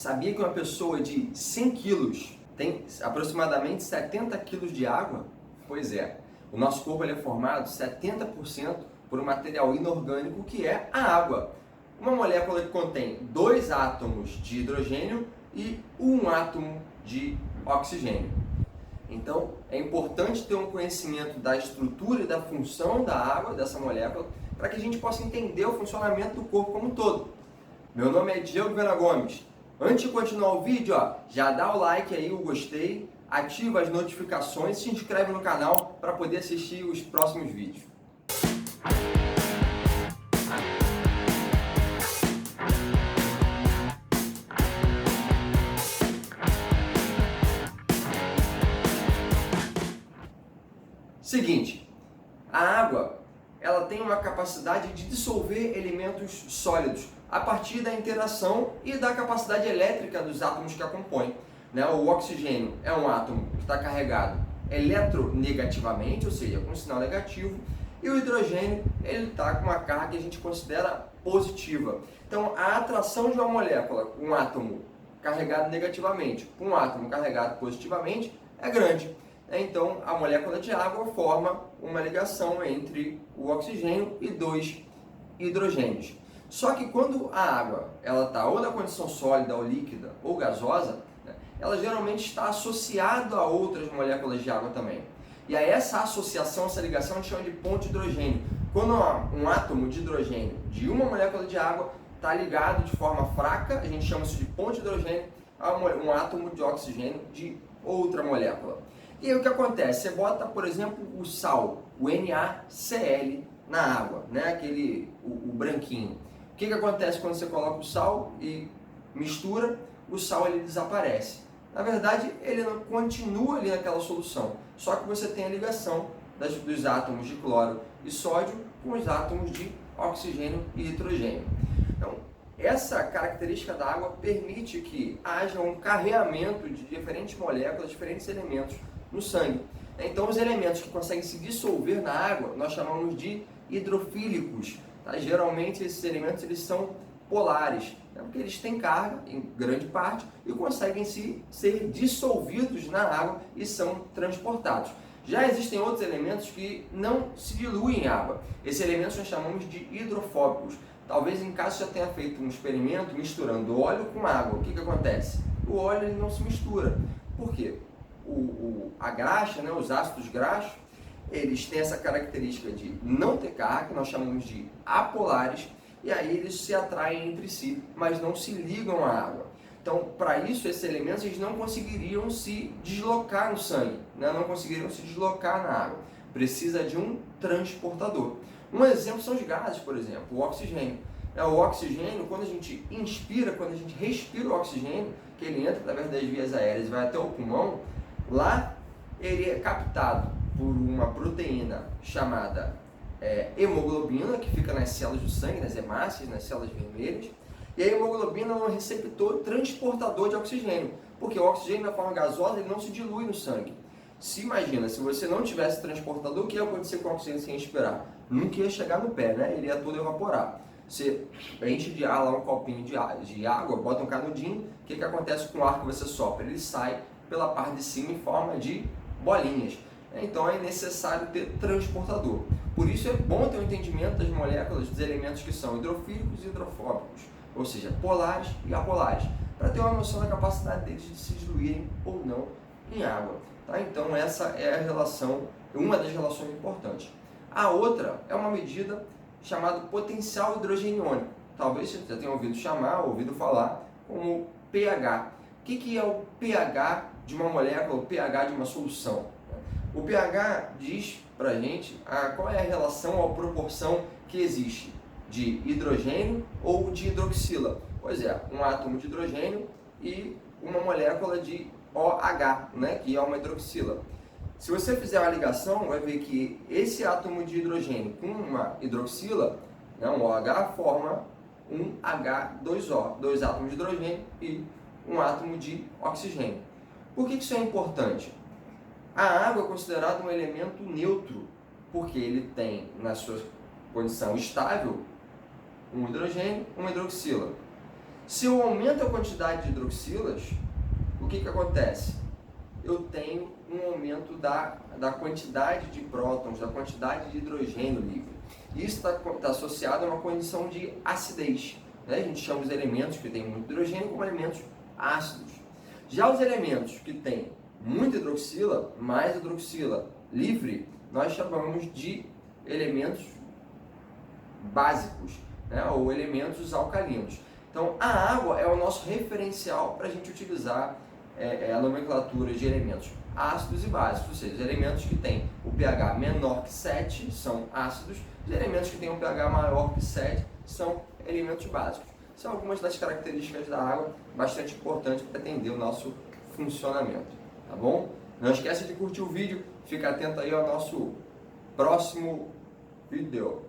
Sabia que uma pessoa de 100 quilos tem aproximadamente 70 quilos de água? Pois é, o nosso corpo ele é formado 70% por um material inorgânico que é a água. Uma molécula que contém dois átomos de hidrogênio e um átomo de oxigênio. Então, é importante ter um conhecimento da estrutura e da função da água, dessa molécula, para que a gente possa entender o funcionamento do corpo como um todo. Meu nome é Diego Viana Gomes. Antes de continuar o vídeo, já dá o like aí, o gostei, ativa as notificações e se inscreve no canal para poder assistir os próximos vídeos. Seguinte, a água ela tem uma capacidade de dissolver elementos sólidos a partir da interação e da capacidade elétrica dos átomos que a compõem. O oxigênio é um átomo que está carregado eletronegativamente, ou seja, com um sinal negativo, e o hidrogênio ele está com uma carga que a gente considera positiva. Então, a atração de uma molécula, um átomo carregado negativamente, com um átomo carregado positivamente, é grande. Então, a molécula de água forma uma ligação entre o oxigênio e dois hidrogênios. Só que quando a água está ou na condição sólida, ou líquida, ou gasosa, ela geralmente está associada a outras moléculas de água também. E a essa associação, essa ligação, a gente chama de ponte de hidrogênio. Quando um átomo de hidrogênio de uma molécula de água está ligado de forma fraca, a gente chama isso de ponte de hidrogênio, a um átomo de oxigênio de outra molécula. E aí o que acontece? Você bota, por exemplo, o sal, o NaCl, na água, o branquinho. O que acontece quando você coloca o sal e mistura? O sal ele desaparece. Na verdade, ele não continua ali naquela solução, só que você tem a ligação dos átomos de cloro e sódio com os átomos de oxigênio e hidrogênio. Então, essa característica da água permite que haja um carreamento de diferentes moléculas, diferentes elementos no sangue. Então, os elementos que conseguem se dissolver na água, nós chamamos de hidrofílicos. Geralmente, esses elementos eles são polares, porque eles têm carga, em grande parte, e conseguem ser dissolvidos na água e são transportados. Já existem outros elementos que não se diluem em água. Esses elementos nós chamamos de hidrofóbicos. Talvez em caso já tenha feito um experimento misturando óleo com água. O que acontece? O óleo ele não se mistura. Por quê? A graxa, os ácidos graxos, eles têm essa característica de não ter carga, que nós chamamos de apolares, e aí eles se atraem entre si, mas não se ligam à água. Então, para isso, esses elementos eles não conseguiriam se deslocar no sangue, não conseguiriam se deslocar na água. Precisa de um transportador. Um exemplo são os gases, por exemplo, o oxigênio. O oxigênio, quando a gente inspira, quando a gente respira o oxigênio, que ele entra através das vias aéreas e vai até o pulmão, lá ele é captado por uma proteína chamada hemoglobina, que fica nas células do sangue, nas hemácias, nas células vermelhas. E a hemoglobina é um receptor transportador de oxigênio, porque o oxigênio na forma gasosa ele não se dilui no sangue. Imagina, se você não tivesse transportador, o que ia acontecer com o oxigênio sem respirar? Nunca ia chegar no pé, ele ia todo evaporar. Você enche de ar lá um copinho de água, bota um canudinho, o que acontece com o ar que você sopra? Ele sai pela parte de cima em forma de bolinhas. Então é necessário ter transportador. Por isso é bom ter um entendimento das moléculas, dos elementos que são hidrofílicos e hidrofóbicos, ou seja, polares e apolares, para ter uma noção da capacidade deles de se diluírem ou não em água. Então essa é a relação, uma das relações importantes. A outra é uma medida chamada potencial hidrogeniônico. Talvez você já tenha ouvido falar como pH. O que é o pH de uma molécula, o pH de uma solução? O pH diz para a gente qual é a relação ou a proporção que existe de hidrogênio ou de hidroxila. Pois é, um átomo de hidrogênio e uma molécula de OH, que é uma hidroxila. Se você fizer uma ligação, vai ver que esse átomo de hidrogênio com uma hidroxila, um OH, forma um H2O, dois átomos de hidrogênio e um átomo de oxigênio. Por que isso é importante? A água é considerada um elemento neutro, porque ele tem, na sua condição estável, um hidrogênio, uma hidroxila. Se eu aumento a quantidade de hidroxilas, o que acontece? Eu tenho um aumento da quantidade de prótons, da quantidade de hidrogênio livre. Isso está associado a uma condição de acidez, né? A gente chama os elementos que têm muito hidrogênio como elementos ácidos. Já os elementos que têm muita hidroxila, mais hidroxila livre, nós chamamos de elementos básicos, né? Ou elementos alcalinos. Então, a água é o nosso referencial para a gente utilizar a nomenclatura de elementos ácidos e básicos, ou seja, os elementos que têm o pH menor que 7 são ácidos, os elementos que têm o pH maior que 7 são elementos básicos. São algumas das características da água bastante importantes para entender o nosso funcionamento, tá bom? Não esquece de curtir o vídeo, fica atento aí ao nosso próximo vídeo.